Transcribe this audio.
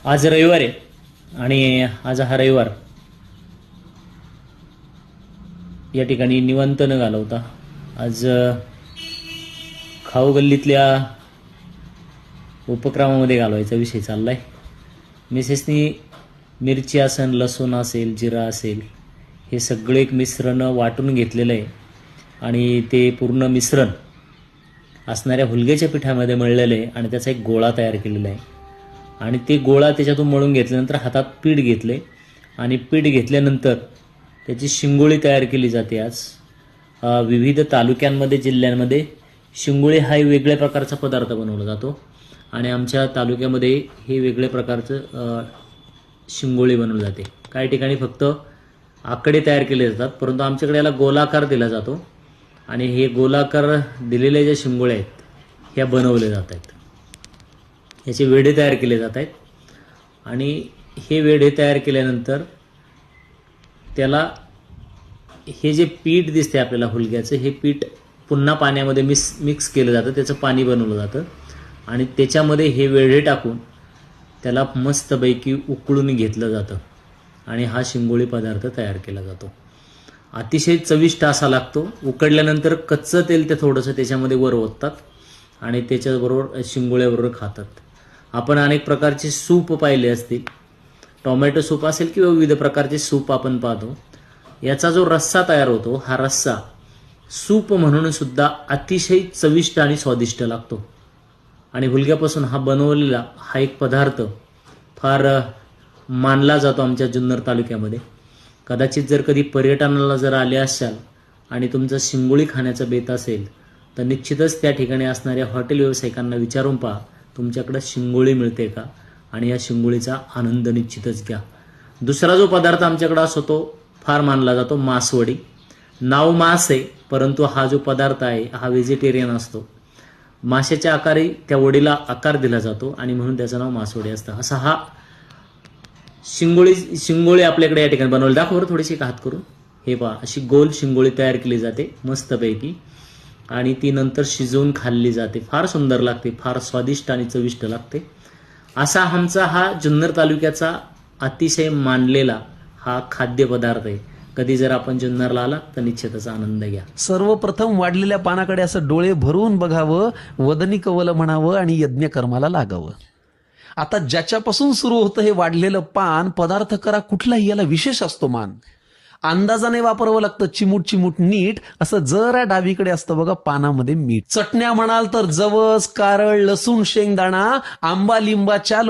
आज रविवार आहे आणि आज हा रविवार या ठिकाणी निवांत न घालवता आज खाऊ गल्लीतल्या उपक्रमामध्ये घालवायचा विषय चालला आहे. मिसेसनी मिरची असेल, लसूण असेल, जिरा असेल, हे सगळे एक मिश्रण वाटून घेतलेलं आहे आणि ते पूर्ण मिश्रण असणाऱ्या हुलग्याच्या पिठामध्ये मळलेलं आहे आणि त्याचा एक गोळा तयार केलेला आहे. आणि ते गोळा त्याच्यातून मळून घेतल्यानंतर हातात पीठ घेतले आणि पीठ घेतल्यानंतर त्याची शिंगोळी तयार केली जाते. आज विविध तालुक्यांमध्ये, जिल्ह्यांमध्ये शिंगोळी हा वेगळ्या प्रकारचा पदार्थ बनवला जातो आणि आमच्या तालुक्यामध्ये हे वेगळ्या प्रकारचं शिंगोळी बनवली जाते. काही ठिकाणी फक्त आकडे तयार केले जातात, परंतु आमच्याकडे याला गोलाकार दिला जातो आणि हे गोलाकार दिलेल्या ज्या शिंगोळ्या आहेत ह्या बनवल्या जात आहेत. याचे वेढे तयार केले जात आहेत आणि हे वेढे तयार केल्यानंतर त्याला हे जे पीठ दिसते आपल्याला हुलग्याचं, हे पीठ पुन्हा पाण्यामध्ये मिक्स केलं जातं, त्याचं पाणी बनवलं जातं आणि त्याच्यामध्ये हे वेढे टाकून त्याला मस्तपैकी उकळून घेतलं जातं आणि हा शिंगोळी पदार्थ तयार केला जातो. अतिशय चविष्ट असा लागतो. उकडल्यानंतर कच्चं तेल ते थोडंसं त्याच्यामध्ये वर ओततात आणि त्याच्याबरोबर शिंगोळ्याबरोबर खातात. आपण अनेक प्रकारचे सूप पाहिले असतील, टोमॅटो सूप असेल किंवा विविध प्रकारचे सूप आपण पाहतो. याचा जो रस्सा तयार होतो, हा रस्सा सूप म्हणून सुद्धा अतिशय चविष्ट आणि स्वादिष्ट लागतो. आणि हुलग्यापासून हा बनवलेला हा एक पदार्थ फार मानला जातो आमच्या जुन्नर तालुक्यामध्ये. कदाचित जर कधी पर्यटनाला जर आले असाल आणि तुमचं शिंगोळी खाण्याचा बेत असेल तर निश्चितच त्या ठिकाणी असणाऱ्या हॉटेल व्यावसायिकांना विचारून पहा, तुमच्याकडे शिंगोळी मिळते का, आणि या शिंगोळीचा आनंद निश्चितच घ्या. दुसरा जो पदार्थ आमच्याकडे असतो तो फार मानला जातो, मासवडी. नाव मास आहे, परंतु हा जो पदार्थ आहे हा व्हेजिटेरियन असतो. माशाच्या आकारे त्या वडीला आकार दिला जातो आणि म्हणून त्याचं नाव मासवडी असतं. असा हा शिंगोळी आपल्याकडे या ठिकाणी बनवली. दाखव बरं थोडीशी हात करून. हे पहा, अशी गोल शिंगोळी तयार केली जाते मस्तपैकी आणि ती नंतर शिजवून खाल्ली जाते. फार सुंदर लागते, फार स्वादिष्ट आणि चविष्ट लागते. असा आमचा हा जुन्नर तालुक्याचा अतिशय मानलेला हा खाद्यपदार्थ आहे. कधी जर आपण जुन्नरला आला तर निश्चितच आनंद घ्या. सर्वप्रथम वाढलेल्या पानाकडे असं डोळे भरून बघावं, वदनी कवल म्हणावं आणि यज्ञकर्माला लागावं. आता ज्याच्यापासून सुरू होतं हे वाढलेलं पान, पदार्थ करा कुठलाही, याला विशेष असतो मान. अंदाजाने वापरावं लागतं, चिमूट चिमूट नीट. असं जरा डावीकडे असतं बघा पानामध्ये मीठ. चटण्या म्हणाल तर जवस, कारळ, लसूण, शेंगदाणा, आंबा लिंबाच्या